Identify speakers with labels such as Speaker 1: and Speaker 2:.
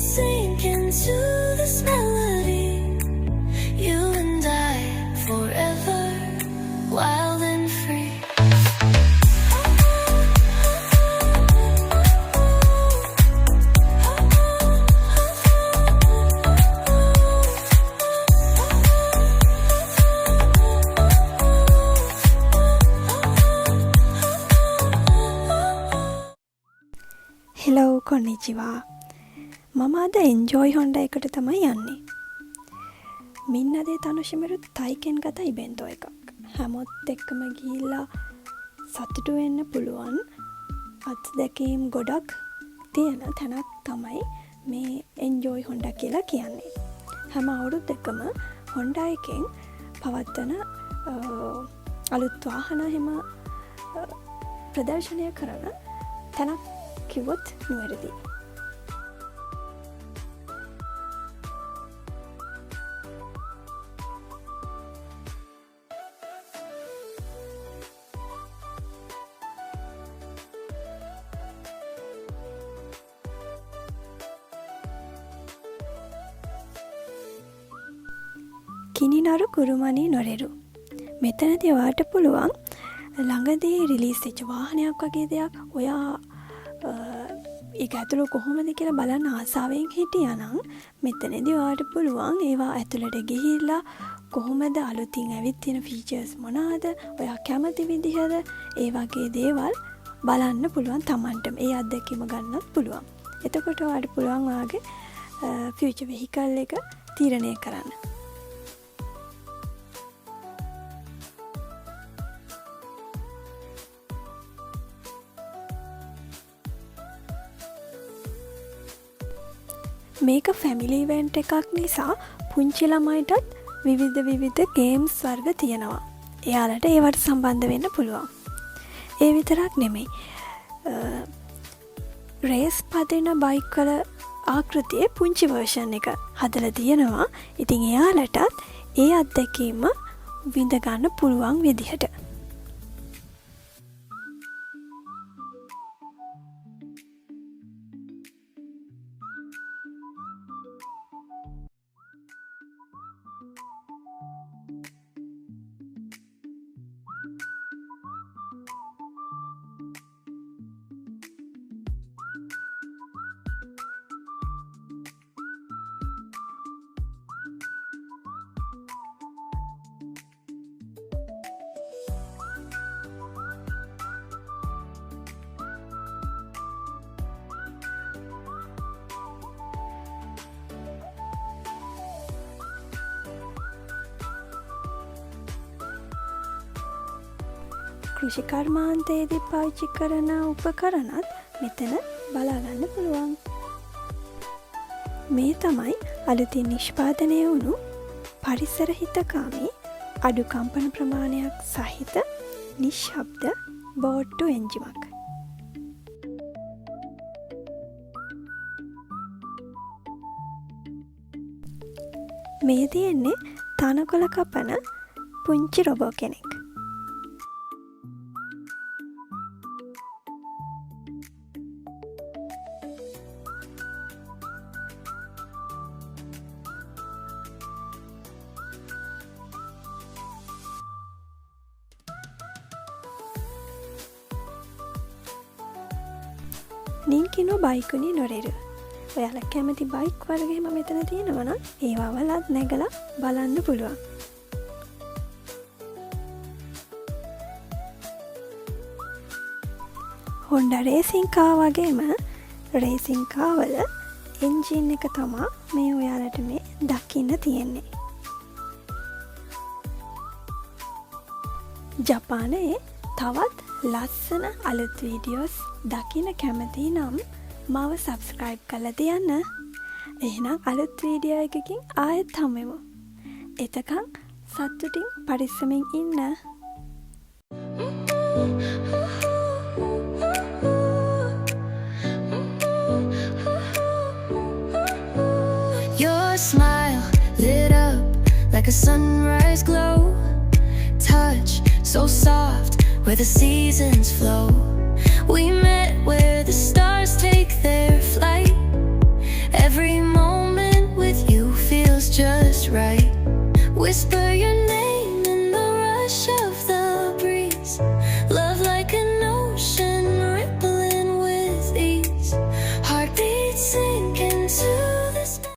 Speaker 1: sink into this melody. You and I forever, wild and free.
Speaker 2: Hello කොන්නිචිවා. මම අද enjoy හොන්ඩ එකට තමයි යන්නේ. මින්නදේ තනුෂිමරු තයිකෙන් ගත ඉබෙන්තෝ එකක්. හැමොත් එක්කම ගිහිල්ලා සතුටු වෙන්න පුළුවන් අත්දැකීම් ගොඩක් තියෙන තැනක් තමයි මේ එන්ජෝයි හොන්ඩ කියලා කියන්නේ. හැම අවුරුදු දෙකම හොන්ඩ එකෙන් පවත්වන අලුත් වාහන එහෙම ප්‍රදර්ශනය කරන තැනක් කිව්වොත් නිවැරදි. කිනිනරු කුරුමණී නොරෙරු. මෙතනදී ඔයාට පුළුවන් ළඟදී රිලීස් වෙච්ච වාහනයක් වගේ දෙයක් ඔයා ඒක ඇතුළ කොහොමද කියලා බලන්න ආසාවෙන් හිටියානම් මෙතනදී ඔයාට පුළුවන් ඒවා ඇතුළට ගිහිල්ලා කොහොමද අලුතින් ඇවිත් තියෙන ෆීචර්ස් මොනවාද ඔයා කැමති විදිහද ඒ වගේ දේවල් බලන්න පුළුවන් Tamanටම ඒ අත්දැකීම ගන්නත් පුළුවන්. එතකොට ඔයාට පුළුවන් ඔයාගේ ෆියුචර් වෙහිකල් එක තීරණය කරන්න. මේක ෆැමිලි ඉවෙන්ට් එකක් නිසා පුංචි ළමයිටත් විවිධ ගේම්ස් වර්ග තියෙනවා. එයාලට ඒවට සම්බන්ධ වෙන්න පුළුවන්. ඒ විතරක් නෙමෙයි. රේස් පදින බයික් වල ආකෘතියේ පුංචි වර්ෂන් එක හදලා තියෙනවා. ඉතින් එයාලටත් ඒ අත්දැකීම විඳ ගන්න පුළුවන් විදිහට. කෘෂිකර්මාන්තයේදී පාවිච්චි කරන උපකරණත් මෙතන බලාගන්න පුළුවන්. මේ තමයි අලුතින් නිෂ්පාදනය වුණු පරිසර හිතකාමී අඩු කම්පන ප්‍රමාණයක් සහිත නිශ්ශබ්ද බෝට්ටු එන්ජිමක්. මේ තියෙන්නේ තනකොළ කපන පුංචි රොබෝ කෙනෙක්. නින්කිනෝ බයිකුනි නොරෙරු. ඔයාලා කැමති බයික් වර්ගෙම මෙතන තියෙනවනම් ඒවා වලත් නැගලා බලන්න පුළුවන්. Honda රේසින් කා වගේම රේසින් කා වල එන්ජින් එක තමයි මේ ඔයාලට මේ දකින්න තියෙන්නේ. ජපානයේ තවත් ලස්සන අලුත් වීඩියෝස් දකින්න කැමති නම් මාව සබ්ස්ක්‍රයිබ් කරලා තියන්න. එහෙනම් අලුත් වීඩියෝ එකකින් ආයෙත් හමුවෙමු. එතකන් සතුටින් පරිස්සමින් ඉන්න.
Speaker 1: Your smile lit up like a sunrise glow. Touch so soft where the seasons flow. We met where the stars take their